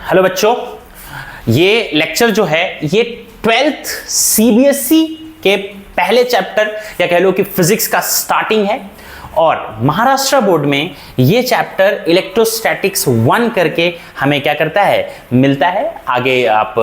Hello बच्चों, ये lecture जो है ये 12th सीबीएसई के पहले चैप्टर या कह लो कि फिजिक्स का स्टार्टिंग है। और महाराष्ट्र बोर्ड में ये चैप्टर इलेक्ट्रोस्टैटिक्स 1 करके हमें क्या करता है, मिलता है। आगे आप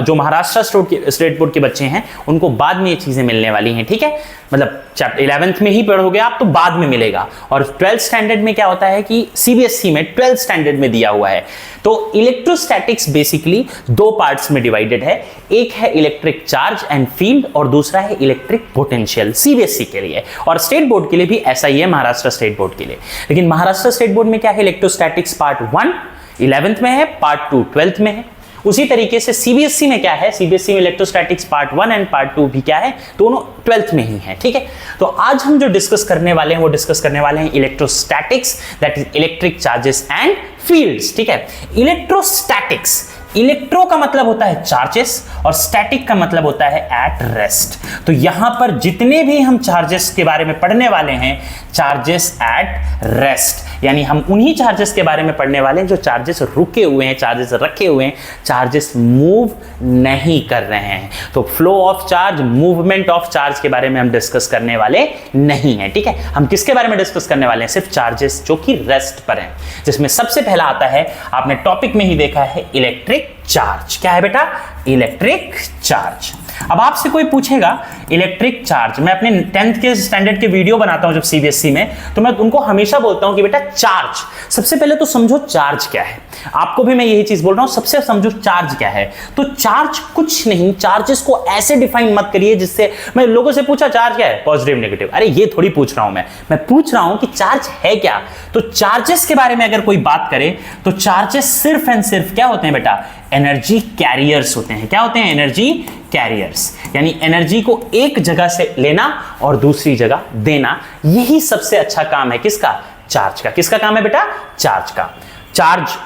जो महाराष्ट्र स्टेट बोर्ड के बच्चे हैं उनको बाद में ये चीजें मिलने वाली हैं, ठीक है। मतलब चैप्टर 11th में ही पढ़ोगे आप तो बाद में मिलेगा। और 12th स्टैंडर्ड में क्या होता है कि सीबीएसई में 12th स्टैंडर्ड में दिया हुआ है। तो इलेक्ट्रोस्टैटिक्स बेसिकली दो पार्ट्स में डिवाइडेड है, एक है इलेक्ट्रिक चार्ज एंड फील्ड और दूसरा है इलेक्ट्रिक पोटेंशियल, सीबीएसई के लिए। और स्टेट बोर्ड के लिए भी ऐसा ही है, महाराष्ट्र स्टेट बोर्ड के लिए। लेकिन महाराष्ट्र स्टेट बोर्ड में क्या है, इलेक्ट्रोस्टैटिक्स पार्ट 1 11th में है, पार्ट 2 12th में है। उसी तरीके से सीबीएसई में क्या है, सीबीएसई में इलेक्ट्रोस्टैटिक्स पार्ट 1 एंड पार्ट 2 भी क्या है, दोनों 12th में ही है, ठीक है। तो आज हम जो डिस्कस करने वाले हैं वो डिस्कस करने वाले हैं electrostatics, that is electric charges and fields, ठीक है। इलेक्ट्रोस्टैटिक्स, इलेक्ट्रो का मतलब होता है चार्जेस और स्टैटिक का मतलब होता है एट रेस्ट। तो यहां पर जितने भी हम चार्जेस के बारे में पढ़ने वाले हैं, चार्जेस एट रेस्ट, यानी हम उन्हीं चार्जेस के बारे में पढ़ने वाले हैं जो चार्जेस रुके हुए हैं, चार्जेस रखे हुए हैं, चार्जेस मूव नहीं कर रहे हैं। तो flow of charge, movement of charge के बारे में हम डिस्कस करने वाले नहीं है, ठीक है। हम किसके बारे में डिस्कस करने वाले हैं, सिर्फ चार्जेस जो कि रेस्ट पर हैं, जिसमें सबसे पहला आता है, आपने टॉपिक में ही देखा है, इलेक्ट्रिक चार्ज। क्या है बेटा, इलेक्ट्रिक चार्ज। अब आपसे कोई पूछेगा इलेक्ट्रिक चार्ज, मैं अपने 10th के स्टैंडर्ड के वीडियो बनाता हूं जब सीबीएसई में, तो मैं उनको हमेशा बोलता हूं कि बेटा चार्ज, सबसे पहले तो समझो चार्ज क्या है। आपको भी मैं यही चीज बोल रहा हूं, सबसे समझो चार्ज क्या है। तो चार्ज कुछ नहीं, चार्जेस को ऐसे डिफाइन मत करिए जिससे, मैं लोगों से पूछा चार्ज क्या है, पॉजिटिव नेगेटिव, अरे ये थोड़ी पूछ रहा हूं मैं पूछ रहा हूं कि चार्ज है क्या। तो चार्जेस के बारे में अगर कोई बात करे तो चार्जेस सिर्फ एंड सिर्फ क्या होते हैं बेटा, एनर्जी कैरियर्स होते हैं। क्या होते हैं, एनर्जी कैरियर्स, यानी एनर्जी को एक जगह से लेना और दूसरी जगह देना। यही सबसे अच्छा काम है किसका, चार्ज का। किसका काम है बेटा, चार्ज का। चार्ज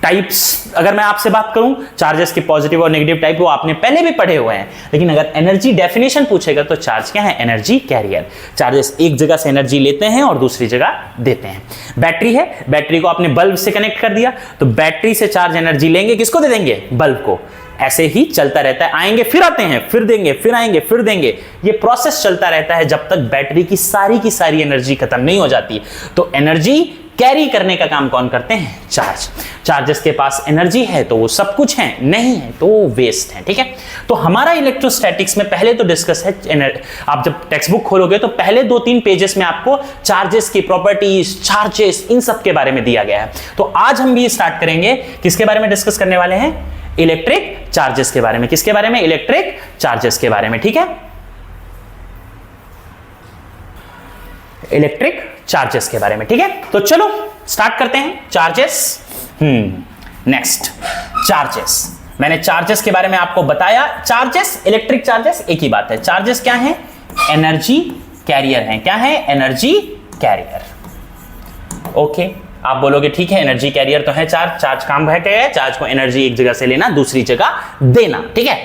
टाइप्स अगर मैं आपसे बात करूं, चार्जेस के पॉजिटिव और नेगेटिव टाइप वो आपने पहले भी पढ़े हुए हैं। लेकिन अगर एनर्जी डेफिनेशन पूछेगा तो चार्ज क्या है, एनर्जी कैरियर। चार्जेस एक जगह से एनर्जी लेते हैं और दूसरी जगह देते हैं। बैटरी है, बैटरी को आपने बल्ब से कनेक्ट कर दिया तो बैटरी से चार्ज एनर्जी लेंगे, किसको दे देंगे, बल्ब को। ऐसे ही चलता रहता है, आएंगे फिर आते हैं, फिर देंगे, फिर आएंगे, फिर देंगे। ये प्रोसेस चलता रहता है जब तक बैटरी की सारी एनर्जी खत्म नहीं हो जाती। तो एनर्जी कैरी करने का काम कौन करते हैं, चार्ज। चार्जेस के पास एनर्जी है तो वो सब कुछ है, नहीं है तो वो वेस्ट है, ठीक है। तो हमारा इलेक्ट्रोस्टैटिक्स में पहले तो डिस्कस है, आप जब टेक्स्ट बुक खोलोगे तो पहले 2-3 पेजेस में आपको चार्जेस की प्रॉपर्टीज, चार्जेस, इन सब के बारे में दिया गया है। तो आज हम भी स्टार्ट करेंगे, किसके बारे में डिस्कस करने वाले हैं, इलेक्ट्रिक चार्जेस के बारे में। किसके बारे में, इलेक्ट्रिक चार्जेस के बारे में, ठीक है। इलेक्ट्रिक चार्जेस के बारे में, ठीक है। तो चलो स्टार्ट करते हैं, चार्जेस। Next, charges. मैंने चार्जेस के बारे में आपको बताया। चार्जेस, इलेक्ट्रिक चार्जेस एक ही बात है। चार्जेस क्या है, एनर्जी कैरियर हैं। क्या है, एनर्जी कैरियर। ओके, आप बोलोगे ठीक है, एनर्जी कैरियर तो है चार्ज। चार्ज काम है क्या है, चार्ज को एनर्जी एक जगह से लेना, दूसरी जगह देना, ठीक है।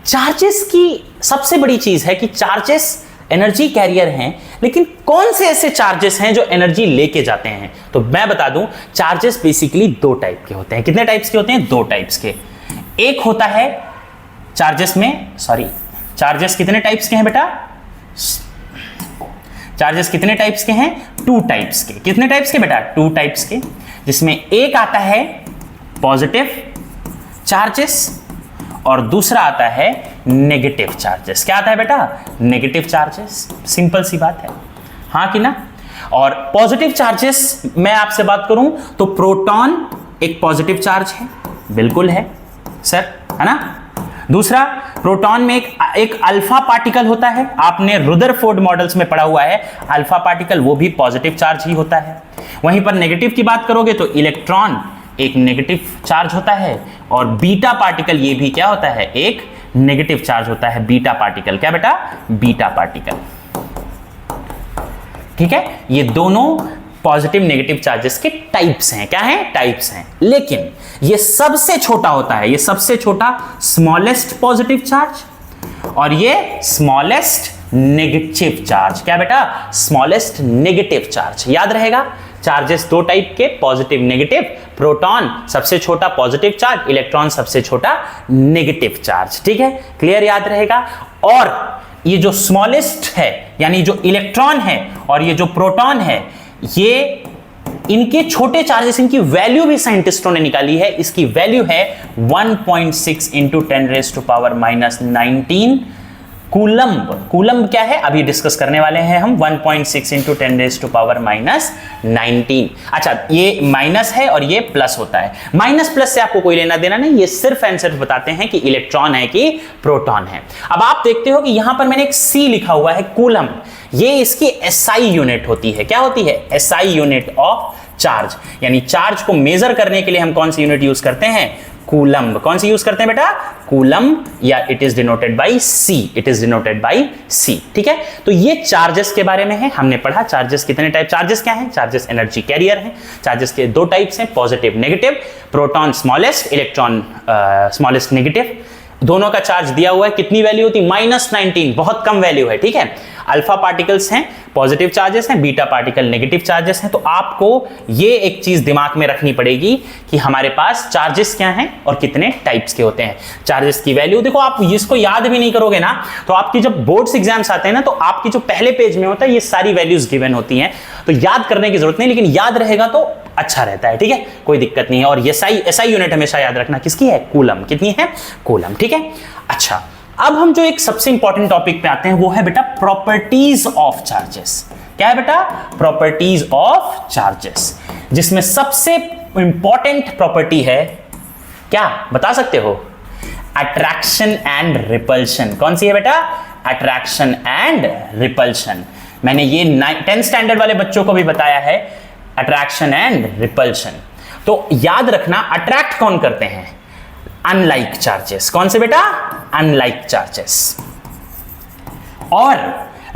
चार्जेस की सबसे बड़ी चीज है कि चार्जेस एनर्जी कैरियर हैं, लेकिन कौन से ऐसे चार्जेस हैं जो एनर्जी लेके जाते हैं। तो मैं बता दूं, चार्जेस बेसिकली 2 टाइप के होते हैं। कितने टाइप्स के होते हैं, 2 टाइप्स के। एक होता है चार्जेस में, चार्जेस कितने टाइप्स के हैं बेटा, चार्जेस कितने टाइप्स के हैं, 2 टाइप्स के। कितने टाइप्स के बेटा, 2 टाइप्स के, जिसमें एक आता है पॉजिटिव चार्जेस और दूसरा आता है नेगेटिव चार्जेस। क्या आता है बेटा, नेगेटिव चार्जेस। सिंपल सी बात है, हाँ कि ना। और पॉजिटिव चार्जेस मैं आपसे बात करूं तो प्रोटॉन एक पॉजिटिव चार्ज है, बिल्कुल है सर, है ना। दूसरा, प्रोटॉन में एक अल्फा पार्टिकल होता है, आपने रुदरफोर्ड मॉडल्स में पढ़ा हुआ है, अल्फा पार्टिकल वो भी पॉजिटिव चार्ज ही होता है। वहीं पर नेगेटिव की बात करोगे तो इलेक्ट्रॉन एक नेगेटिव चार्ज होता है और बीटा पार्टिकल ये भी क्या होता है, एक नेगेटिव चार्ज होता है, बीटा पार्टिकल। क्या बेटा, बीटा पार्टिकल, ठीक है। ये दोनों पॉजिटिव नेगेटिव चार्जेस के टाइप्स हैं। क्या हैं, टाइप्स हैं। लेकिन ये सबसे छोटा होता है, ये सबसे छोटा स्मॉलेस्ट पॉजिटिव चार्ज और ये स्मॉलेस्ट नेगेटिव चार्ज। क्या बेटा, स्मॉलेस्ट नेगेटिव चार्ज। याद रहेगा, चार्जेस 2 टाइप के, पॉजिटिव नेगेटिव। प्रोटॉन सबसे छोटा पॉजिटिव चार्ज, इलेक्ट्रॉन सबसे छोटा नेगेटिव चार्ज। ठीक है, क्लियर, याद रहेगा। और ये जो स्मॉलेस्ट है यानी जो इलेक्ट्रॉन है और ये जो प्रोटॉन है, ये इनके छोटे चार्जेस, इनकी वैल्यू भी साइंटिस्टों ने निकाली है। इसकी वैल्यू है 1.6 इंटू 10⁻⁻19 कूलम्ब। कूलम्ब क्या है अभी डिस्कस करने वाले हैं हम। 1.6 इंटू 10⁻⁻19। अच्छा, ये माइनस है और ये प्लस होता है। माइनस प्लस से आपको कोई लेना देना नहीं, ये सिर्फ एंड सिर्फ बताते हैं कि इलेक्ट्रॉन है कि प्रोटॉन है। अब आप देखते हो कि यहां पर मैंने एक सी लिखा हुआ है, कूलम्ब। ये इसकी एसआई यूनिट होती है। क्या होती है? SI unit of charge. यानी चार्ज को मेजर करने के लिए हम कौन सी यूनिट यूज करते हैं? कूलम्ब। कौन सी यूज करते हैं बेटा? कूलम्ब, या it is denoted by C. It is denoted by C. ठीक है, तो ये चार्जेस के बारे में है। हमने पढ़ा चार्जेस कितने टाइप। चार्जेस क्या हैं? चार्जेस एनर्जी कैरियर हैं। चार्जेस के दो टाइप्स हैं, positive negative. Proton smallest, electron smallest negative. दोनों का चार्ज दिया हुआ है। कितनी वैल्यू होती? -19, बहुत कम वैल्यू है। ठीक है, अल्फा पार्टिकल्स हैं, पॉजिटिव चार्जेस हैं, बीटा पार्टिकल नेगेटिव चार्जेस हैं। तो आपको ये एक चीज दिमाग में रखनी पड़ेगी कि हमारे पास चार्जेस क्या हैं और कितने टाइप्स के होते हैं। चार्जेस की वैल्यू देखो, आप इसको याद भी नहीं करोगे ना, तो आपकी जब बोर्ड्स एग्जाम्स आते हैं ना, तो आपकी जो पहले पेज में होता है ये सारी वैल्यूज गिवन होती हैं, तो याद करने की जरूरत नहीं, लेकिन याद रहेगा तो अच्छा रहता है। ठीक है, कोई दिक्कत नहीं है। और एसआई यूनिट हमेशा याद रखना किसकी है? कूलम्ब। कितनी है? कूलम्ब। ठीक है, अच्छा, अब हम जो एक सबसे इंपॉर्टेंट टॉपिक पे आते हैं वो है बेटा प्रॉपर्टीज ऑफ चार्जेस। क्या है बेटा? प्रॉपर्टीज ऑफ चार्जेस, जिसमें सबसे इंपॉर्टेंट प्रॉपर्टी है, क्या बता सकते हो? Attraction and repulsion. कौन सी है बेटा? Attraction and repulsion. मैंने ये 10th स्टैंडर्ड वाले बच्चों को भी बताया है, अट्रैक्शन एंड रिपल्शन। तो याद रखना, अट्रैक्ट कौन करते हैं? Unlike charges. कौन से बेटा? Unlike charges. और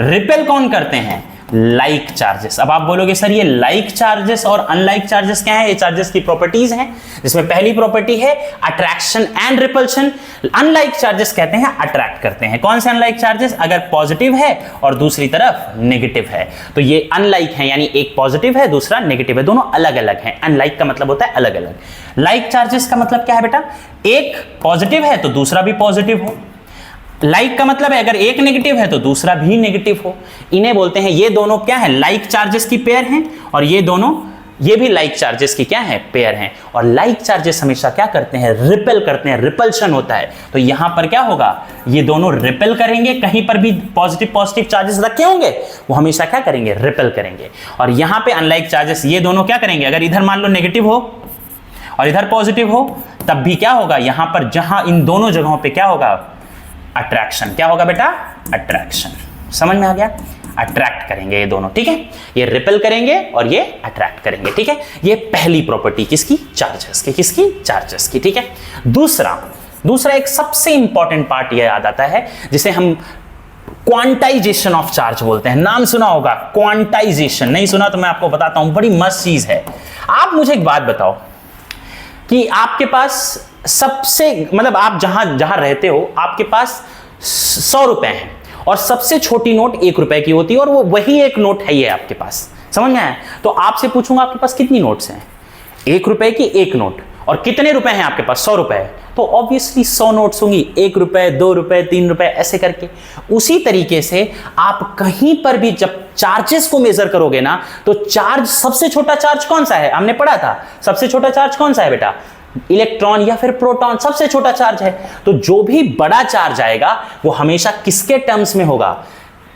रिपेल कौन करते हैं? Like charges. अब आप बोलोगे सर ये लाइक चार्जेस और अनलाइक चार्जेस क्या है? ये चार्जेस की प्रॉपर्टीज हैं, जिसमें पहली प्रॉपर्टी है attraction and repulsion. Unlike charges कहते हैं अट्रैक्ट करते हैं। कौन से अनलाइक चार्जेस? अगर पॉजिटिव है और दूसरी तरफ नेगेटिव है, तो ये अनलाइक है, यानी एक पॉजिटिव है दूसरा नेगेटिव है, दोनों अलग अलग हैं। अनलाइक का मतलब होता है अलग अलग। लाइक चार्जेस का मतलब क्या है बेटा? एक पॉजिटिव है तो दूसरा भी पॉजिटिव हो। लाइक का मतलब है अगर एक नेगेटिव है तो दूसरा भी नेगेटिव हो। इन्हें बोलते हैं, ये दोनों क्या है? लाइक चार्जेस की पेयर हैं, और ये दोनों, ये भी लाइक चार्जेस की क्या है? पेयर हैं। और लाइक चार्जेस हमेशा क्या करते हैं? रिपेल करते हैं, रिपल्शन होता है। तो यहां पर क्या होगा? ये दोनों रिपेल करेंगे। कहीं पर भी पॉजिटिव चार्जेस रखे होंगे वो हमेशा क्या करेंगे? रिपेल करेंगे। और यहां पे अनलाइक चार्जेस, ये दोनों क्या करेंगे? अगर इधर मान लो नेगेटिव हो और इधर पॉजिटिव हो, तब भी क्या होगा? यहां पर जहां इन दोनों जगहों पे क्या होगा? अट्रैक्शन। क्या होगा बेटा? अट्रैक्शन। समझ में आ गया? अट्रैक्ट करेंगे ये दोनों। ठीक है, ये रिपेल करेंगे और ये अट्रैक्ट करेंगे। ठीक है, ये पहली प्रॉपर्टी किसकी? चार्जेस की। किसकी? चार्जेस की। ठीक है, दूसरा एक सबसे इंपॉर्टेंट पार्ट ये याद आता है, जिसे हम क्वांटाइजेशन ऑफ चार्ज बोलते हैं। नाम सुना होगा क्वांटाइजेशन, नहीं सुना तो मैं आपको बताता हूं, बड़ी मस्त चीज है। आप मुझे एक बात बताओ कि आपके पास सबसे, मतलब आप जहां रहते हो, आपके पास 100 रुपए हैं और सबसे छोटी नोट 1 रुपए की होती है, और वो वही एक नोट है ये आपके पास। समझ में आया? तो आपसे पूछूंगा आपके पास कितनी नोट्स हैं? 1 रुपए की एक नोट। और कितने रुपए हैं आपके पास? 100 रुपए। तो ऑब्वियसली 100 नोट्स होंगी, 1 रुपए, 2 रुपए, 3 रुपए, ऐसे करके। उसी तरीके से आप कहीं पर भी जब चार्जेस को मेजर करोगे ना, तो चार्ज, सबसे छोटा चार्ज कौन सा है? हमने पढ़ा था, सबसे छोटा चार्ज कौन सा है बेटा? इलेक्ट्रॉन या फिर प्रोटॉन सबसे छोटा चार्ज है। तो जो भी बड़ा चार्ज आएगा वो हमेशा किसके टर्म्स में होगा?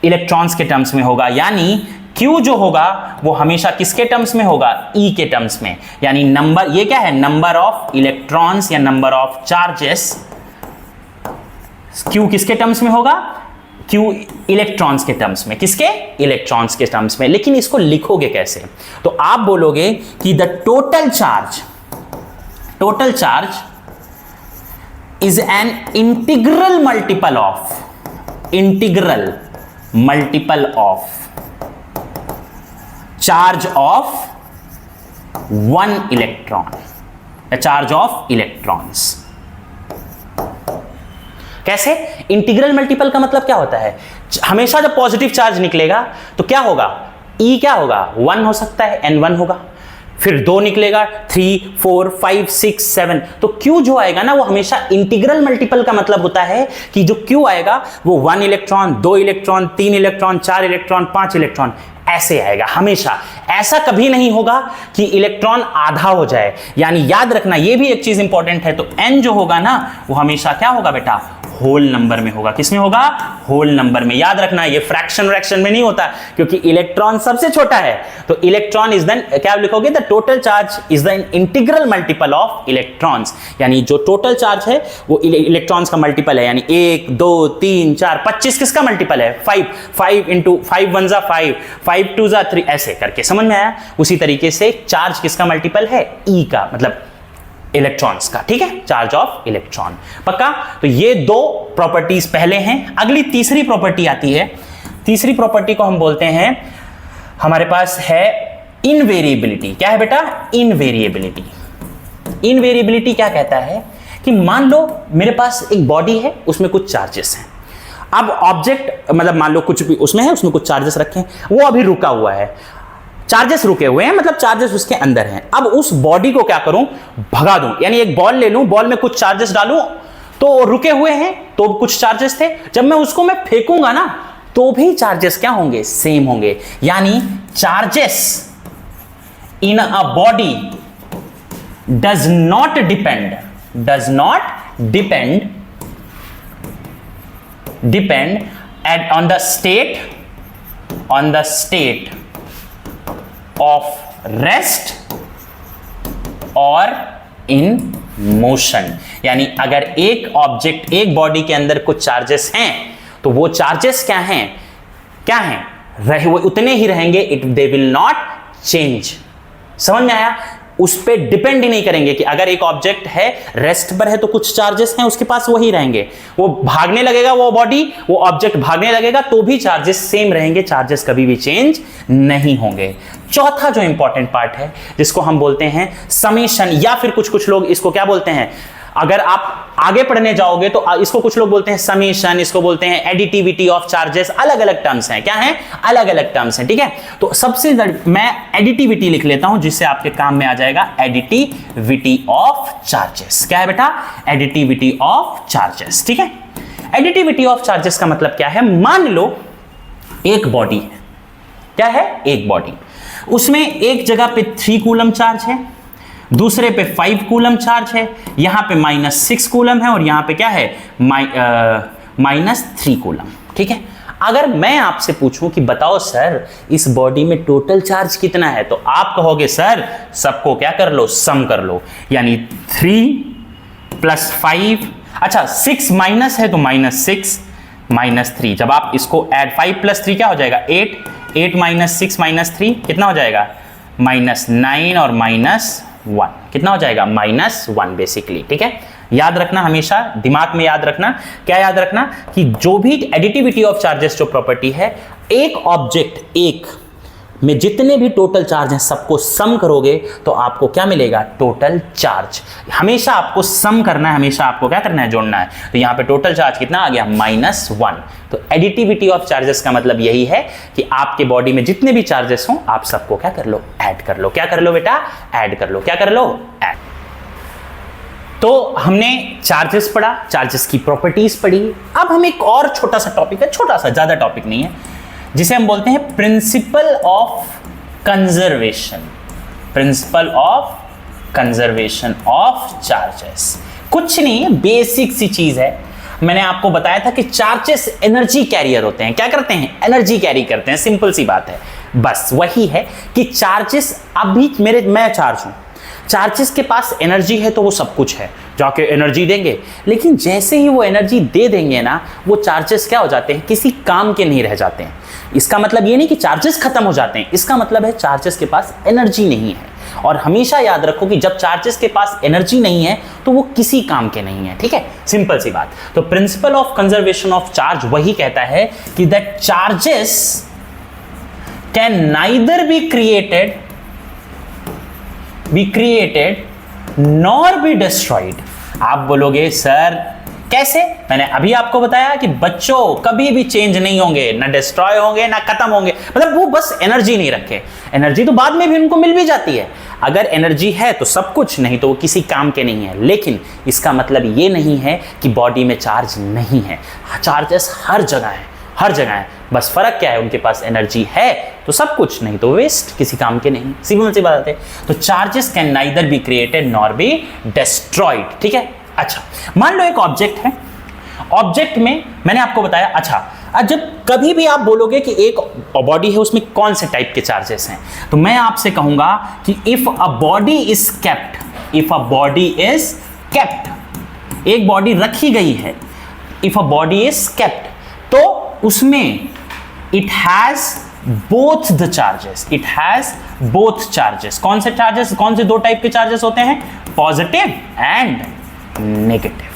इलेक्ट्रॉन्स के टर्म्स में होगा। यानी Q जो होगा वो हमेशा किसके टर्म्स में होगा? E के टर्म्स में। यानी नंबर, ये क्या है? नंबर ऑफ इलेक्ट्रॉन्स या नंबर ऑफ चार्जेस। Q किसके टर्म्स में होगा? Q इलेक्ट्रॉन्स के टर्म्स में। किसके? इलेक्ट्रॉन्स के टर्म्स में। लेकिन इसको लिखोगे कैसे? तो आप बोलोगे कि the total charge is an integral multiple of charge of one electron, the charge of electrons। कैसे? इंटीग्रल मल्टीपल का मतलब क्या होता है? हमेशा जब पॉजिटिव चार्ज निकलेगा तो क्या होगा? E क्या होगा? 1 हो सकता है, N1 होगा। फिर 2 निकलेगा, 3, 4, 5, 6, 7। तो Q जो आएगा ना वो हमेशा इंटीग्रल मल्टीपल का मतलब होता है कि जो Q आएगा वो 1 electron, 2 electron, 3 electron, 4 electron, 5 electron ऐसे आएगा हमेशा। ऐसा कभी नहीं होगा कि इलेक्ट्रॉन आधा हो जाए। यानी याद रखना ये भी एक चीज इंपॉर्टेंट है। तो n जो होगा ना वो हमेशा क्या होगा बेटा, होल नंबर में होगा। किसमें होगा, होल नंबर में। याद रखना ये फ्रैक्शन व्रैक्शन में नहीं होता, क्योंकि इलेक्ट्रॉन सबसे छोटा है। तो इलेक्ट्रॉन इज देन क्या लिखोगे, the total charge is the integral multiple of electrons. यानी जो टोटल चार्ज है वो इलेक्ट्रॉन्स का मल्टीपल है। यानी 1, 2, 3, 4, 25 किसका मल्टीपल है, 5, 5 इंटू 5 1 जा 5, 5 2 जा 3, ऐसे करके। समझ में आया। उसी तरीके से चार्ज किसका मल्टीपल है, ई का, मतलब इलेक्ट्रॉन्स का। ठीक है, चार्ज ऑफ इलेक्ट्रॉन। पक्का। तो ये 2 प्रॉपर्टीज पहले हैं। अगली तीसरी प्रॉपर्टी आती है। तीसरी प्रॉपर्टी को हम बोलते हैं, हमारे पास है इनवेरिएबिलिटी। क्या है बेटा, इनवेरिएबिलिटी। इनवेरिएबिलिटी क्या कहता है कि मान लो मेरे पास एक बॉडी है, उसमें कुछ चार्जेस हैं। अब ऑब्जेक्ट मतलब मान लो कुछ भी उसमें है, उसमें कुछ चार्जेस रखे हैं, वो अभी रुका हुआ है। चार्जेस रुके हुए हैं, मतलब चार्जेस उसके अंदर हैं। अब उस बॉडी को क्या करूं, भगा दूं। यानी एक बॉल ले लूं, बॉल में कुछ चार्जेस डालूं, तो रुके हुए हैं, तो कुछ चार्जेस थे। जब मैं उसको फेंकूंगा ना, तो भी चार्जेस क्या होंगे, सेम होंगे। यानी charges in a body does not depend at on the state of rest और इन मोशन। यानी अगर एक ऑब्जेक्ट, एक बॉडी के अंदर कुछ चार्जेस हैं, तो वो चार्जेस क्या हैं, वो उतने ही रहेंगे। They will not change. समझ में आया। उस पे डिपेंड ही नहीं करेंगे कि अगर एक ऑब्जेक्ट है रेस्ट पर है तो कुछ चार्जेस हैं उसके पास, वही रहेंगे। वो भागने लगेगा, वो बॉडी, वो ऑब्जेक्ट भागने लगेगा, तो भी चार्जेस सेम रहेंगे। चार्जेस कभी भी चेंज नहीं होंगे। चौथा जो इंपॉर्टेंट पार्ट है, जिसको हम बोलते हैं समेशन, या फिर कुछ लोग इसको क्या बोलते हैं, अगर आप आगे पढ़ने जाओगे तो इसको कुछ लोग बोलते हैं समेशन, इसको बोलते हैं एडिटिविटी ऑफ चार्जेस। अलग अलग टर्म्स हैं। क्या हैं, अलग अलग टर्म्स हैं। ठीक है। तो सबसे मैं एडिटिविटी लिख लेता हूं, जिससे आपके काम में आ जाएगा एडिटिविटी ऑफ चार्जेस। क्या है बेटा, एडिटिविटी ऑफ चार्जेस। ठीक है। एडिटिविटी ऑफ चार्जेस का मतलब क्या है, मान लो एक बॉडी है। क्या है, एक बॉडी, उसमें एक जगह पे 3 कूलम चार्ज है, दूसरे पे 5 कूलम चार्ज है, यहां पे -6 कूलम है, और यहां पे क्या है, -3 कूलम। ठीक है। अगर मैं आपसे पूछूं कि बताओ सर इस बॉडी में टोटल चार्ज कितना है, तो आप कहोगे सर सबको क्या कर लो, सम कर लो। यानी 3 + 5, अच्छा 6 माइनस है तो -6 -3। जब आप इसको ऐड, 5 + 3 क्या हो जाएगा, 8 -6 -3 कितना हो जाएगा, -9 और -1 कितना हो जाएगा, -1 बेसिकली। ठीक है। याद रखना, हमेशा दिमाग में याद रखना, क्या याद रखना कि जो भी एडिटिविटी ऑफ चार्जेस जो प्रॉपर्टी है, एक ऑब्जेक्ट, एक में जितने भी टोटल चार्ज हैं सबको सम करोगे तो आपको क्या मिलेगा, टोटल चार्ज। हमेशा आपको सम करना है, हमेशा आपको क्या करना है, जोड़ना है। तो यहां पे टोटल चार्ज कितना आ गया, -1। तो एडिटिविटी ऑफ चार्जेस का मतलब यही है कि आपके बॉडी में जितने भी चार्जेस हों आप सबको क्या कर लो, ऐड कर लो। क्या कर लो बेटा, ऐड कर लो। क्या कर लो, ऐड। तो हमने चार्जेस पढ़ा, चार्जेस की प्रॉपर्टीज पढ़ी। अब हम एक और छोटा सा टॉपिक है, छोटा सा, ज्यादा टॉपिक नहीं है, जिसे हम बोलते हैं principle of conservation. Principle of conservation of charges कुछ नहीं है, बेसिक सी चीज है। मैंने आपको बताया था कि चार्जेस एनर्जी कैरियर होते हैं। क्या करते हैं, एनर्जी कैरी करते हैं। सिंपल सी बात है, बस वही है कि चार्जेस, अभी मैं चार्ज हूं, चार्जेस के पास एनर्जी है तो वो सब कुछ है, जाके एनर्जी देंगे। लेकिन जैसे ही वो एनर्जी दे देंगे ना, वो चार्जेस क्या हो जाते हैं, किसी काम के नहीं रह जाते हैं। इसका मतलब ये नहीं कि चार्जेस खत्म हो जाते हैं, इसका मतलब है चार्जेस के पास एनर्जी नहीं है। और हमेशा याद रखो कि जब चार्जेस के पास एनर्जी नहीं है तो वो किसी काम के नहीं है। ठीक है, सिंपल सी बात। तो principle of conservation of charge वही कहता है कि that charges can neither be created nor be destroyed. आप बोलोगे सर कैसे, मैंने अभी आपको बताया कि बच्चों कभी भी चेंज नहीं होंगे, ना डिस्ट्रॉय होंगे ना खत्म होंगे। मतलब वो बस एनर्जी नहीं रखे, एनर्जी तो बाद में भी उनको मिल भी जाती है। अगर एनर्जी है तो सब कुछ, नहीं तो वो किसी काम के नहीं है। लेकिन इसका मतलब ये नहीं है कि बॉडी में चार्ज नहीं है, चार्जेस हर जगह है, हर जगह है। बस फर्क क्या है, उनके पास एनर्जी है तो सब कुछ, नहीं तो वेस्ट, किसी काम के नहीं। सिंपल सी बात है। तो charges can neither be created nor be destroyed, ठीक है। अच्छा, मान लो एक ऑब्जेक्ट है, ऑब्जेक्ट में मैंने आपको बताया, अच्छा जब कभी भी आप बोलोगे कि एक बॉडी है उसमें कौन से टाइप के चार्जेस हैं, तो मैं आपसे कहूंगा कि if a body is kept, if a body is kept, एक बॉडी रखी गई है, if a body is kept, तो उसमें it has both the charges, it has both charges. कौन से चार्जेस, कौन से दो टाइप के चार्जेस होते हैं? Positive and negative.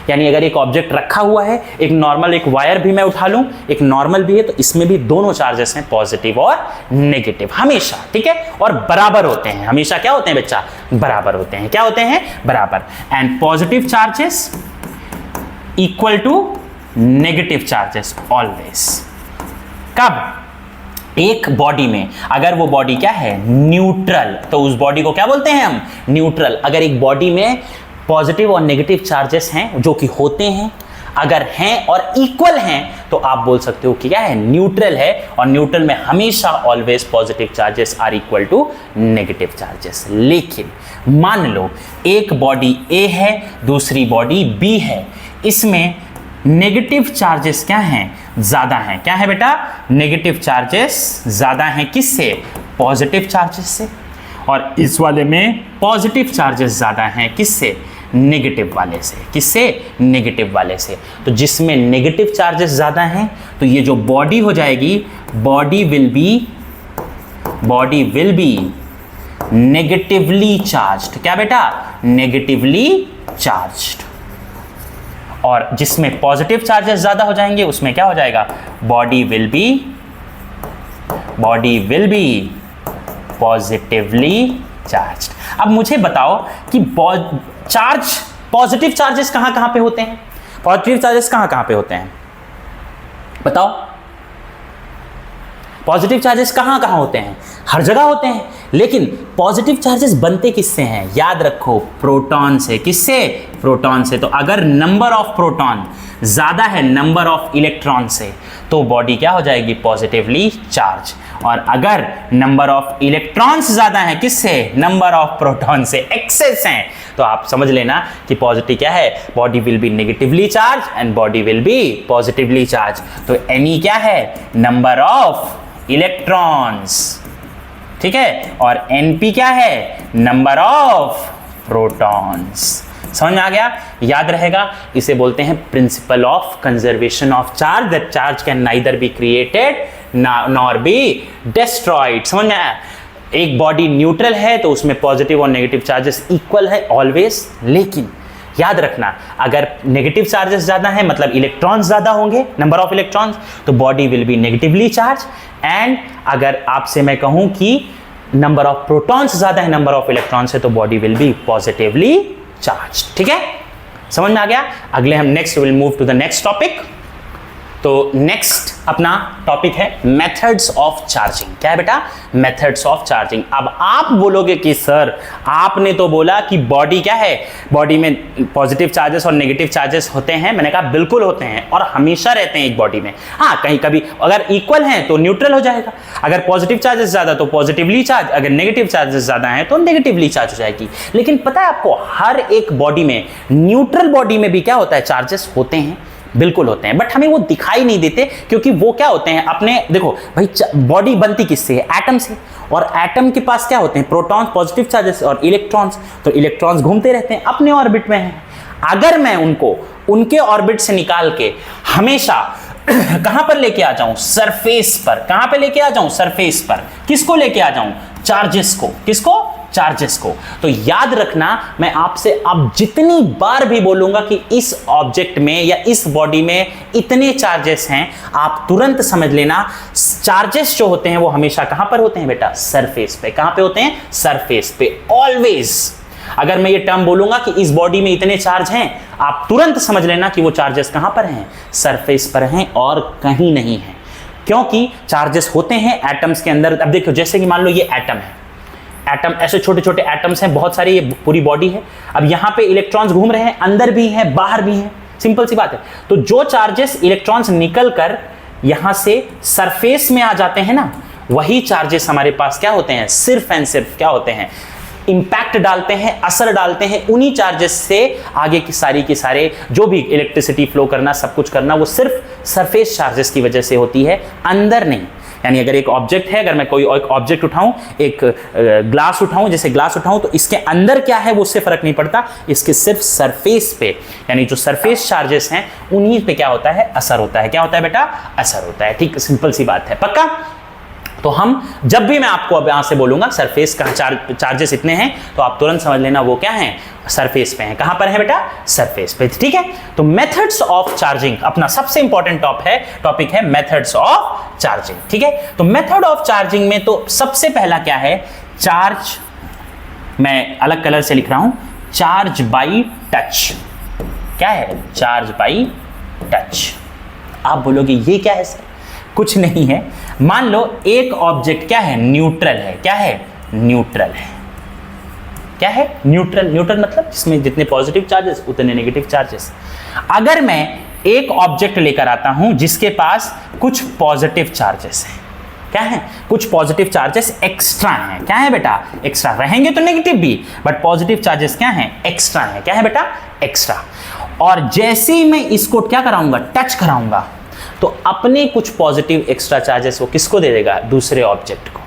यानी अगर एक ऑब्जेक्ट रखा हुआ है, एक नॉर्मल, एक वायर भी मैं उठा लूं, एक नॉर्मल भी है, तो इसमें भी दोनों चार्जेस हैं, पॉजिटिव और नेगेटिव, हमेशा, ठीक है। और बराबर होते हैं, हमेशा क्या होते हैं बच्चा? बराबर होते हैं। क्या होते हैं? बराबर। And positive charges equal to negative charges always. कब? एक बॉडी में, अगर वो बॉडी क्या है? न्यूट्रल, तो उस बॉडी को क्या बोलते हैं हम? न्यूट्रल। अगर एक बॉडी में पॉजिटिव और नेगेटिव चार्जेस हैं, जो कि होते हैं, अगर हैं और इक्वल हैं, तो आप बोल सकते हो कि क्या है? न्यूट्रल है। और न्यूट्रल में हमेशा always positive charges are equal to negative charges. लेकिन मान लो एक बॉडी ए है, दूसरी बॉडी बी है, इसमें नेगेटिव चार्जेस क्या हैं? ज्यादा हैं। क्या है बेटा? नेगेटिव चार्जेस ज्यादा हैं। किससे? पॉजिटिव चार्जेस से। और इस वाले में पॉजिटिव चार्जेस ज्यादा हैं। किससे? नेगेटिव वाले से। किससे? नेगेटिव वाले से। तो जिसमें नेगेटिव चार्जेस ज्यादा हैं, तो ये जो बॉडी हो जाएगी, body will B negatively charged. क्या बेटा? Negatively charged. और जिसमें पॉजिटिव चार्जेस ज्यादा हो जाएंगे, उसमें क्या हो जाएगा? Body will be positively charged. अब मुझे बताओ कि पॉजिटिव चार्जेस कहां पे होते हैं? पॉजिटिव चार्जेस कहां पे होते हैं? बताओ। पॉजिटिव चार्जेस कहां होते हैं? हर जगह होते हैं। लेकिन पॉजिटिव चार्जेस बनते किससे हैं? याद रखो, प्रोटॉन से। किससे? प्रोटॉन से। तो अगर नंबर ऑफ प्रोटॉन ज्यादा है नंबर ऑफ इलेक्ट्रॉन से, तो बॉडी क्या हो जाएगी? Positively charge. और अगर नंबर ऑफ इलेक्ट्रॉन्स ज्यादा है, किससे? नंबर ऑफ प्रोटॉन से, एक्सेस हैं, तो आप समझ लेना कि पॉजिटिव क्या है? Body will B negatively charge and body will be positively charge. तो एनी क्या है? नंबर ऑफ इलेक्ट्रॉन्स, ठीक है। और एनपी क्या है? Number of protons. समझ में आ गया? याद रहेगा, इसे बोलते हैं principle of conservation of charge, that charge can neither be created nor be destroyed. समझ में आया? एक बॉडी न्यूट्रल है तो उसमें पॉजिटिव और नेगेटिव चार्जेस इक्वल है ऑलवेज। लेकिन याद रखना, अगर नेगेटिव चार्जेस ज्यादा हैं, मतलब इलेक्ट्रॉन्स ज्यादा होंगे, नंबर ऑफ इलेक्ट्रॉन्स, तो body will B negatively charge. And अगर आपसे मैं कहूं कि नंबर ऑफ प्रोटॉन्स ज्यादा है नंबर ऑफ इलेक्ट्रॉन्स से, तो body will be positively charge. ठीक है, समझ में आ गया? अगले हम next will move to the next topic. तो नेक्स्ट अपना टॉपिक है मेथड्स ऑफ चार्जिंग। क्या है बेटा? Methods of charging. अब आप बोलोगे कि सर आपने तो बोला कि बॉडी क्या है, बॉडी में पॉजिटिव चार्जेस और नेगेटिव चार्जेस होते हैं। मैंने कहा बिल्कुल होते हैं और हमेशा रहते हैं एक बॉडी में। हाँ, कहीं कभी अगर इक्वल हैं तो न्यूट्रल हो जाएगा, अगर पॉजिटिव चार्जेस ज्यादा तो पॉजिटिवली चार्ज, अगर नेगेटिव चार्जेस ज्यादा हैं तो नेगेटिवली चार्ज हो जाएगी। लेकिन पता है आपको, हर एक बॉडी में, न्यूट्रल बॉडी में भी क्या होता है? चार्जेस होते हैं, बिल्कुल होते हैं, बट हमें वो दिखाई नहीं देते क्योंकि वो क्या होते हैं अपने, देखो भाई, बॉडी बनती किससे है? एटम से। और एटम के पास क्या होते हैं? प्रोटॉन्स, पॉजिटिव चार्जेस और इलेक्ट्रॉन्स। तो इलेक्ट्रॉन्स घूमते रहते हैं, अपने ऑर्बिट में हैं। अगर मैं उनको उनके ऑर्बिट से निकाल के हमेशा कहां पर लेके आ जाऊं? सरफेस पर। कहां पे लेके आ जाऊं? सरफेस पर। किसको लेके आ जाऊं? चार्जेस को। किसको? चार्जेस को। तो याद रखना, मैं आपसे अब जितनी बार भी बोलूंगा कि इस ऑब्जेक्ट में या इस बॉडी में इतने चार्जेस हैं, आप तुरंत समझ लेना चार्जेस जो होते हैं वो हमेशा कहां पर होते हैं बेटा? सरफेस पे। कहां पे होते हैं? सरफेस पे, ऑलवेज। अगर मैं ये टर्म बोलूंगा कि इस बॉडी में इतने चार्ज हैं, आप तुरंत समझ लेना कि वो चार्जेस कहां पर हैं? सरफेस पर हैं और कहीं नहीं है। क्योंकि चार्जेस होते हैं एटम्स के अंदर। अब देखो, जैसे कि मान लो ये एटम है, एटम, ऐसे छोटे छोटे एटम्स हैं, बहुत सारी, ये पूरी बॉडी है। अब यहां पे इलेक्ट्रॉन्स घूम रहे हैं, अंदर भी हैं बाहर भी हैं, सिंपल सी बात है। तो जो चार्जेस इलेक्ट्रॉन्स निकल कर यहां से सरफेस में आ जाते हैं ना, वही चार्जेस हमारे पास क्या होते हैं, सिर्फ एंड सिर्फ क्या होते हैं, इंपैक्ट डालते हैं, असर डालते हैं। उन्हीं चार्जेस से आगे की सारे जो भी इलेक्ट्रिसिटी फ्लो करना, सब कुछ करना, वो सिर्फ सरफेस चार्जेस की वजह से होती है, अंदर नहीं। यानी अगर एक ऑब्जेक्ट है, अगर मैं कोई एक ऑब्जेक्ट उठाऊं, एक ग्लास उठाऊं, जैसे ग्लास उठाऊं, तो इसके अंदर क्या है वो उससे फर्क नहीं पड़ता, इसके सिर्फ सरफेस पे, यानी जो सरफेस चार्जेस हैं उन्हीं पे क्या होता है, असर होता है। क्या होता है बेटा, असर होता है। ठीक, सिंपल सी बात है, पक्का। तो हम जब भी मैं आपको अब यहां से बोलूंगा सरफेस का चार्जेस इतने हैं, तो आप तुरंत समझ लेना वो क्या है, सरफेस पे हैं। कहां पर है बेटा, सरफेस पे। ठीक है, तो मेथड्स ऑफ चार्जिंग अपना सबसे इंपॉर्टेंट टॉपिक है मेथड्स ऑफ चार्जिंग। ठीक है, तो मेथड ऑफ चार्जिंग में तो सबसे पहला क्या है, चार्ज, मैं अलग कलर से लिख रहा हूं, चार्ज बाई टच। क्या है, चार्ज बाई टच। आप बोलोगे ये क्या है सर, कुछ नहीं है। मान लो एक ऑब्जेक्ट क्या है, न्यूट्रल है। क्या है, न्यूट्रल है। क्या है, न्यूट्रल। न्यूट्रल मतलब जिसमें जितने पॉजिटिव चार्जेस उतने नेगेटिव चार्जेस। अगर मैं एक ऑब्जेक्ट लेकर आता हूं जिसके पास कुछ पॉजिटिव चार्जेस हैं, क्या है, कुछ पॉजिटिव चार्जेस एक्स्ट्रा हैं। क्या है बेटा, एक्स्ट्रा। रहेंगे तो नेगेटिव भी, बट पॉजिटिव चार्जेस क्या हैं, एक्स्ट्रा हैं। क्या है बेटा, एक्स्ट्रा। और जैसे ही मैं इसको क्या कराऊंगा, टच कराऊंगा, तो अपने कुछ पॉजिटिव एक्स्ट्रा चार्जेस वो किसको दे देगा, दूसरे ऑब्जेक्ट को।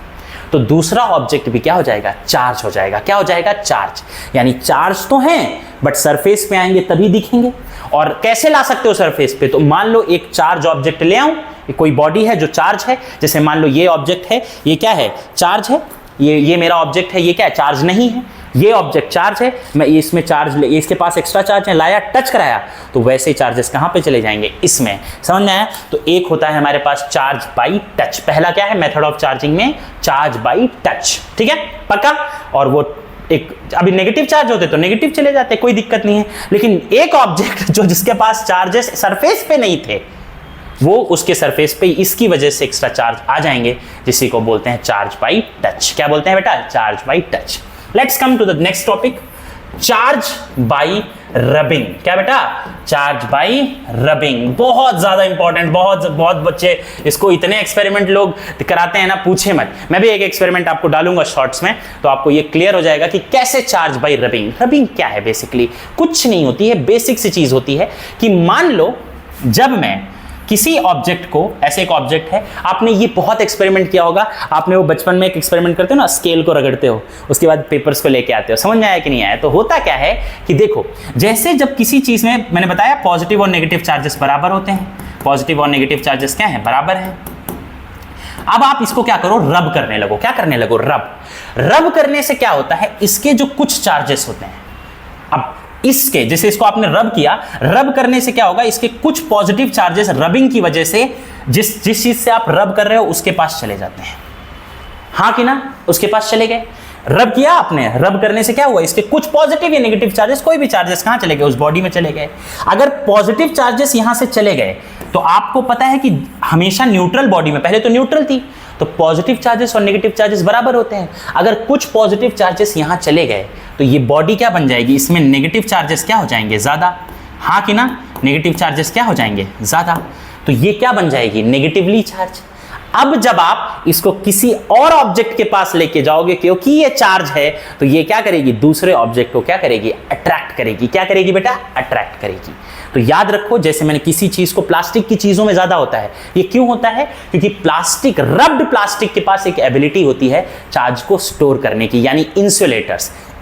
तो दूसरा ऑब्जेक्ट भी क्या हो जाएगा, चार्ज हो जाएगा। क्या हो जाएगा, चार्ज। यानी चार्ज तो हैं बट सरफेस पे आएंगे तभी दिखेंगे। और कैसे ला सकते हो सरफेस पे, तो मान लो एक चार्ज ऑब्जेक्ट ले आऊं, कोई बॉडी है जो चार्ज है, जैसे मान लो ये ऑब्जेक्ट है, ये क्या है, चार्ज है। ये मेरा ऑब्जेक्ट है, ये क्या है, चार्ज नहीं है। ये ऑब्जेक्ट चार्ज है, मैं इसमें चार्ज ले, इसके पास एक्स्ट्रा चार्ज है, लाया, टच कराया, तो वैसे ही चार्जेस कहां पे चले जाएंगे, इसमें। समझ में आया। तो एक होता है हमारे पास चार्ज बाई टच। पहला क्या है मेथड ऑफ चार्जिंग में, चार्ज बाई टच। ठीक है, पक्का। और वो एक, अभी नेगेटिव चार्ज होते तो नेगेटिव चले जाते, कोई दिक्कत नहीं है। लेकिन एक ऑब्जेक्ट जो जिसके पास चार्जेस सरफेस पे नहीं थे, वो उसके सरफेस पे इसकी वजह से एक्स्ट्रा चार्ज आ जाएंगे, जिसी को बोलते हैं चार्ज बाई टच। क्या बोलते हैं बेटा, charge by touch. Let's come to the next topic, charge by rubbing. क्या बेटा, चार्ज बाई रबिंग। बहुत ज्यादा इंपॉर्टेंट, बहुत बच्चे इसको इतने एक्सपेरिमेंट लोग कराते हैं ना, पूछे मत। मैं भी एक एक्सपेरिमेंट आपको डालूंगा शॉर्ट्स में, तो आपको ये क्लियर हो जाएगा कि कैसे चार्ज बाई रबिंग। रबिंग क्या है, बेसिकली कुछ नहीं होती है, बेसिक सी चीज होती है कि मान लो जब मैं किसी ऑब्जेक्ट को, ऐसे एक ऑब्जेक्ट है, आपने ये बहुत एक्सपेरिमेंट किया होगा, आपने वो बचपन में एक एक्सपेरिमेंट करते हो ना, स्केल को रगड़ते हो, उसके बाद पेपर्स को लेके आते हो, समझ में आया कि नहीं आया। तो होता क्या है कि देखो, जैसे जब किसी चीज में, मैंने बताया पॉजिटिव और नेगेटिव चार्जेस बराबर होते हैं, पॉजिटिव और नेगेटिव चार्जेस क्या है, बराबर है। अब आप इसको क्या करो, रब करने लगो। क्या करने लगो, रब करने से क्या होता है, इसके जो कुछ चार्जेस होते हैं, अब इसके, जैसे इसको आपने रब किया, रब करने से क्या होगा, इसके कुछ पॉजिटिव चार्जेस रबिंग की वजह से जिस चीज से आप रब कर रहे हो उसके पास चले जाते हैं। हाँ कि ना, उसके पास चले गए। रब किया आपने, रब करने से क्या हुआ, इसके कुछ पॉजिटिव या नेगेटिव चार्जेस, कोई भी चार्जेस कहां चले गए, उस बॉडी में चले गए। अगर पॉजिटिव चार्जेस यहां से चले गए, तो आपको पता है कि हमेशा न्यूट्रल बॉडी में, पहले तो न्यूट्रल थी, तो पॉजिटिव चार्जेस और नेगेटिव चार्जेस बराबर होते हैं। अगर कुछ पॉजिटिव चार्जेस यहां चले गए, तो ये बॉडी क्या बन जाएगी, इसमें नेगेटिव चार्जेस क्या हो जाएंगे, ज्यादा। हाँ कि ना, नेगेटिव चार्जेस क्या हो जाएंगे, ज्यादा। तो ये क्या बन जाएगी, नेगेटिवली चार्ज। अब जब आप इसको किसी और ऑब्जेक्ट के पास लेके जाओगे, क्योंकि ये चार्ज है, तो ये क्या करेगी, दूसरे ऑब्जेक्ट को क्या करेगी, अट्रैक्ट करेगी। क्या करेगी बेटा, अट्रैक्ट करेगी। तो याद रखो, जैसे मैंने किसी चीज को, प्लास्टिक की चीजों में ज्यादा होता है। ये क्यों होता है, क्योंकि प्लास्टिक, रब्ड प्लास्टिक के पास एक एबिलिटी होती है चार्ज को स्टोर करने की, यानी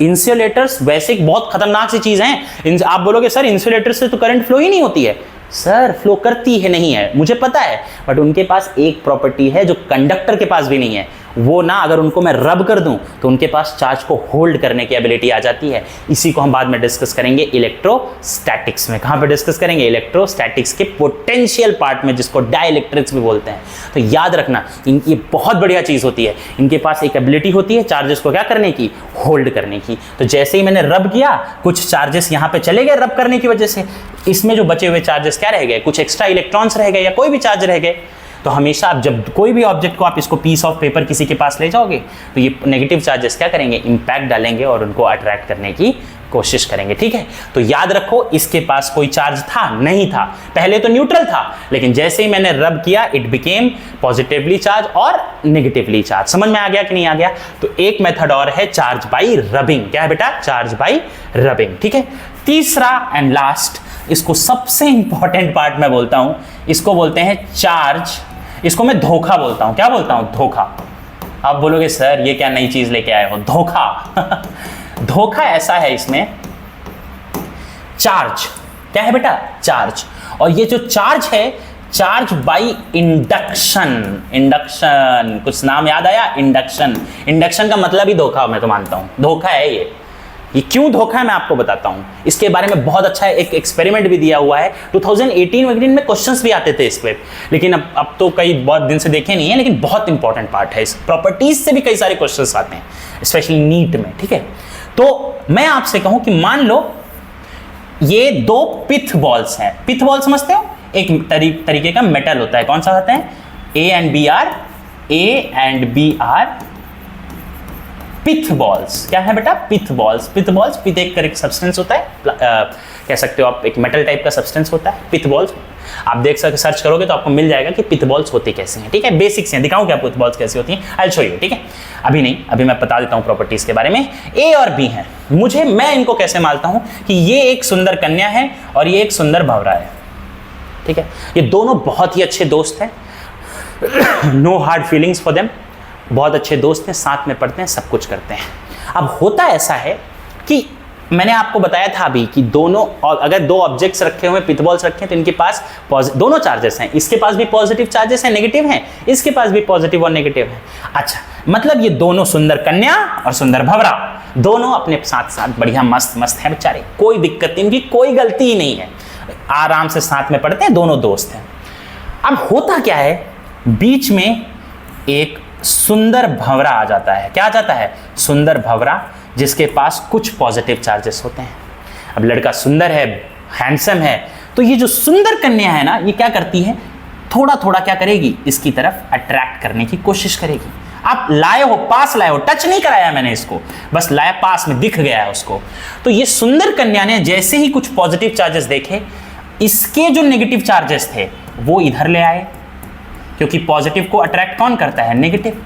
इंसुलेटर्स वैसे एक बहुत खतरनाक सी चीज है। आप बोलोगे सर इंसुलेटर से तो करंट फ्लो ही नहीं होती है। सर फ्लो करती है, नहीं है, मुझे पता है, बट उनके पास एक प्रॉपर्टी है जो कंडक्टर के पास भी नहीं है। वो ना, अगर उनको मैं रब कर दूं तो उनके पास चार्ज को होल्ड करने की एबिलिटी आ जाती है। इसी को हम बाद में डिस्कस करेंगे इलेक्ट्रोस्टैटिक्स में। कहां पे डिस्कस करेंगे, इलेक्ट्रोस्टैटिक्स के पोटेंशियल पार्ट में, जिसको डाइलेक्ट्रिक्स भी बोलते हैं। तो याद रखना, ये बहुत बढ़िया चीज होती है, इनके पास एक एबिलिटी होती है चार्जेस को क्या करने की, होल्ड करने की। तो जैसे ही मैंने रब किया, कुछ चार्जेस यहां पे चले गए रब करने की वजह से, इसमें जो बचे हुए चार्जेस क्या रह गए, कुछ एक्स्ट्रा इलेक्ट्रॉन्स रह गए या कोई भी चार्ज रह गए। तो हमेशा आप जब कोई भी ऑब्जेक्ट को आप इसको पीस ऑफ पेपर किसी के पास ले जाओगे तो ये नेगेटिव चार्जेस क्या करेंगे, इंपैक्ट डालेंगे और उनको अट्रैक्ट करने की कोशिश करेंगे। ठीक है, तो याद रखो इसके पास कोई चार्ज था नहीं था, पहले तो न्यूट्रल था, लेकिन जैसे ही मैंने रब किया इट बिकेम पॉजिटिवली चार्ज और नेगेटिवली चार्ज। समझ में आ गया कि नहीं आ गया? तो एक मेथड और है चार्ज बाई रबिंग। क्या है बेटा? Charge by rubbing. ठीक है, तीसरा एंड लास्ट, इसको सबसे इंपॉर्टेंट पार्ट मैं बोलता हूं, इसको बोलते हैं चार्ज, इसको मैं धोखा बोलता हूं। क्या बोलता हूं? धोखा। आप बोलोगे सर ये क्या नई चीज लेके आए हो? धोखा। धोखा ऐसा है, इसमें चार्ज क्या है बेटा? चार्ज। और ये जो चार्ज है, चार्ज बाई इंडक्शन। इंडक्शन, कुछ नाम याद आया? इंडक्शन। इंडक्शन का मतलब ही धोखा, मैं तो मानता हूं धोखा है ये क्यों धोखा है मैं आपको बताता हूं। इसके बारे में बहुत अच्छा एक एक्सपेरिमेंट भी दिया हुआ है, 2018 में क्वेश्चंस भी आते थे इस पे, लेकिन अब तो कई बहुत दिन से देखे नहीं है, लेकिन बहुत इंपॉर्टेंट पार्ट है। इस प्रॉपर्टीज से भी कई सारे क्वेश्चंस आते हैं, स्पेशली नीट में। ठीक है, तो मैं आपसे कहूं कि मान लो ये दो पिथ बॉल्स हैं। पिथ बॉल समझते हो? एक तरीके का मेटल होता है, कौन सा होता है? A and B are pith balls. क्या है बेटा? पिथ बॉल्स। पिथ बॉल्स, पिथ एक करके सब्सटेंस होता है, कह सकते हो आप, एक मेटल टाइप का सब्सटेंस होता है पिथ बॉल्स। आप देख सकते, सर्च करोगे तो आपको मिल जाएगा कि पिथ बॉल्स होते कैसे हैं। ठीक है, बेसिक्स हैं, दिखाऊं क्या पिथ बॉल्स कैसे होती हैं? I will show you. ठीक है, अभी नहीं, अभी मैं बता देता हूं प्रॉपर्टीज के बारे में। ए और बी हैं, मैं इनको कैसे मानता हूं कि ये एक सुंदर कन्या है और ये एक सुंदर भंवरा है। ठीक है, ये दोनों बहुत ही अच्छे दोस्त हैं, no hard feelings for them, बहुत अच्छे दोस्त हैं, साथ में पढ़ते हैं, सब कुछ करते हैं। अब होता ऐसा है कि मैंने आपको बताया था अभी कि दोनों, और अगर दो ऑब्जेक्ट्स रखे हुए पिथ बॉल्स रखे हैं तो इनके पास दोनों चार्जेस हैं। इसके पास भी पॉजिटिव चार्जेस हैं, नेगेटिव हैं, इसके पास भी पॉजिटिव और नेगेटिव है। अच्छा, मतलब ये दोनों सुंदर कन्या और सुंदर भंवरा दोनों अपने साथ साथ बढ़िया मस्त मस्त हैं बेचारे, कोई दिक्कत नहीं, इनकी कोई गलती ही नहीं है, आराम से साथ में पढ़ते हैं, दोनों दोस्त हैं। अब होता क्या है, बीच में एक सुंदर भंवरा आ जाता है। क्या आ जाता है? सुंदर भंवरा, जिसके पास कुछ पॉजिटिव चार्जेस होते हैं। अब लड़का सुंदर है, हैंडसम है, तो ये जो सुंदर कन्या है ना, ये क्या करती है, थोड़ा थोड़ा क्या करेगी, इसकी तरफ अट्रैक्ट करने की कोशिश करेगी। आप लाए हो, पास लाए हो, टच नहीं कराया मैंने इसको, बस लाया, पास में दिख गया है उसको। तो ये सुंदर कन्या ने जैसे ही कुछ पॉजिटिव चार्जेस देखे, इसके जो नेगेटिव चार्जेस थे वो इधर ले आए, क्योंकि पॉजिटिव को अट्रैक्ट कौन करता है? नेगेटिव।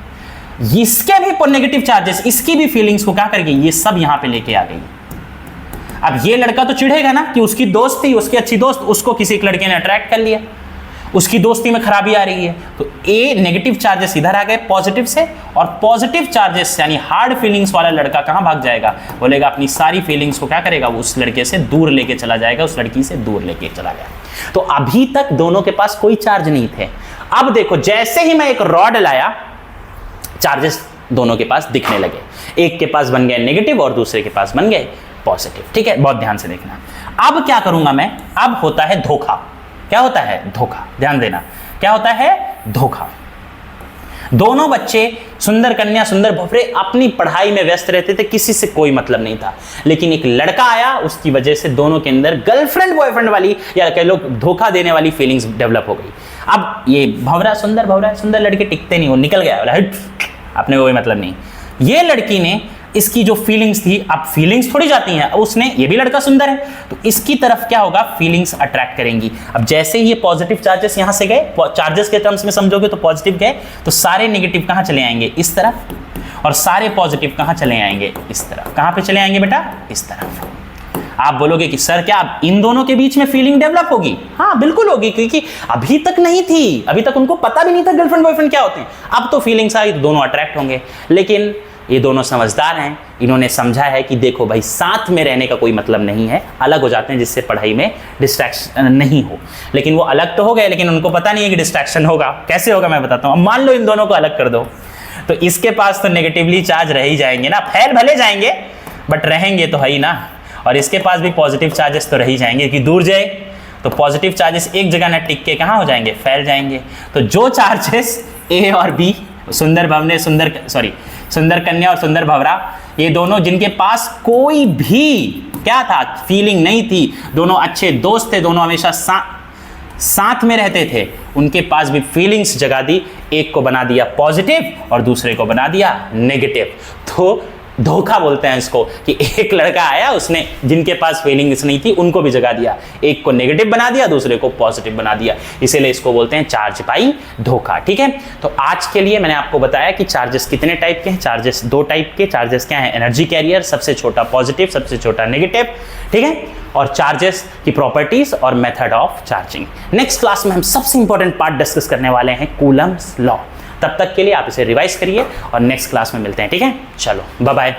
इसके भी नेगेटिव चार्जेस, इसकी भी फीलिंग्स को क्या करेगी, ये सब यहां पे लेके आ गई। अब ये लड़का तो चिढ़ेगा ना कि उसकी दोस्त थी, उसकी अच्छी दोस्त, उसको किसी एक लड़के ने अट्रैक्ट कर लिया, उसकी दोस्ती में खराबी आ रही है। तो ए नेगेटिव चार्जेस इधर आ गए पॉजिटिव से, और पॉजिटिव चार्जेस यानी हार्ड फीलिंग्स वाला लड़का कहां भाग जाएगा, बोलेगा अपनी सारी फीलिंग्स को क्या करेगा, उस लड़के से दूर लेके चला जाएगा, उस लड़की से दूर लेके चला गया। तो अभी तक दोनों के पास कोई चार्ज नहीं थे। अब देखो, जैसे ही मैं एक रॉड लाया, चार्जेस दोनों के पास दिखने लगे, एक के पास बन गए नेगेटिव और दूसरे के पास बन गए पॉजिटिव। ठीक है, बहुत ध्यान से देखना। अब क्या करूंगा मैं, अब होता है धोखा। क्या होता है? धोखा। ध्यान देना, क्या होता है? धोखा। दोनों बच्चे, सुंदर कन्या सुंदर भंवरे, अपनी पढ़ाई में व्यस्त रहते थे, किसी से कोई मतलब नहीं था, लेकिन एक लड़का आया, उसकी वजह से दोनों के अंदर गर्लफ्रेंड बॉयफ्रेंड वाली, या कह लो धोखा देने वाली फीलिंग्स डेवलप हो गई। अब ये भंवरा सुंदर लड़के टिकते नहीं, वो निकल गया, बोला हट, अपने कोई मतलब नहीं। ये लड़की ने, इसकी जो फीलिंग्स थी, अब फीलिंग्स थोड़ी जाती हैं, उसने, ये भी लड़का सुंदर है तो इसकी तरफ क्या होगा, फीलिंग्स अट्रैक्ट करेंगी। अब जैसे ही ये पॉजिटिव चार्जेस यहां से गए, चार्जेस के टर्म्स में समझोगे तो पॉजिटिव गए, तो सारे नेगेटिव कहां चले आएंगे, इस तरफ, और सारे पॉजिटिव कहां चले आएंगे, इस तरफ। कहां पे चले आएंगे बेटा? इस तरफ। आप बोलोगे कि सर क्या इन दोनों के बीच में फीलिंग डेवलप होगी? हाँ बिल्कुल होगी, क्योंकि अभी तक नहीं थी, अभी तक उनको पता भी नहीं था गर्लफ्रेंड बॉयफ्रेंड क्या होते हैं। अब तो फीलिंग्स आई तो दोनों अट्रैक्ट होंगे, लेकिन ये दोनों समझदार हैं, इन्होंने समझा है कि देखो भाई, साथ में रहने का कोई मतलब नहीं है, अलग हो जाते हैं जिससे पढ़ाई में डिस्ट्रैक्शन नहीं हो। लेकिन वो अलग तो हो गए, लेकिन उनको पता नहीं है कि डिस्ट्रैक्शन होगा। कैसे होगा मैं बताता हूँ। अब मान लो इन दोनों को अलग कर दो, तो इसके पास तो नेगेटिवली चार्ज रह ही जाएंगे ना, फैल भले जाएंगे बट रहेंगे तो है ही ना, और इसके पास भी पॉजिटिव चार्जेस तो रह ही जाएंगे, कि दूर जाए तो पॉजिटिव चार्जेस एक जगह ना टिक के कहाँ हो जाएंगे, फैल जाएंगे। तो जो चार्जेस ए और बी, सुंदर कन्या और सुंदर भंवरा, ये दोनों जिनके पास कोई भी क्या था, फीलिंग नहीं थी, दोनों अच्छे दोस्त थे, दोनों हमेशा साथ में रहते थे उनके पास भी फीलिंग्स जगा दी, एक को बना दिया पॉजिटिव और दूसरे को बना दिया नेगेटिव। तो धोखा बोलते हैं इसको कि एक लड़का आया, उसने जिनके पास फीलिंग्स नहीं थी उनको भी जगा दिया, एक को नेगेटिव बना दिया, दूसरे को पॉजिटिव बना दिया, इसीलिए इसको बोलते हैं चार्ज बाई धोखा। ठीक है, तो आज के लिए मैंने आपको बताया कि चार्जेस कितने टाइप के हैं। चार्जेस दो टाइप के चार्जेस क्या हैं, एनर्जी कैरियर, सबसे छोटा पॉजिटिव, सबसे छोटा नेगेटिव। ठीक है, और चार्जेस की प्रॉपर्टीज और method of charging. Next class में हम सबसे इंपॉर्टेंट पार्ट डिस्कस करने वाले हैं कूलम्स लॉ। तब तक के लिए आप इसे रिवाइज करिए और नेक्स्ट क्लास में मिलते हैं। ठीक है, चलो बाय बाय।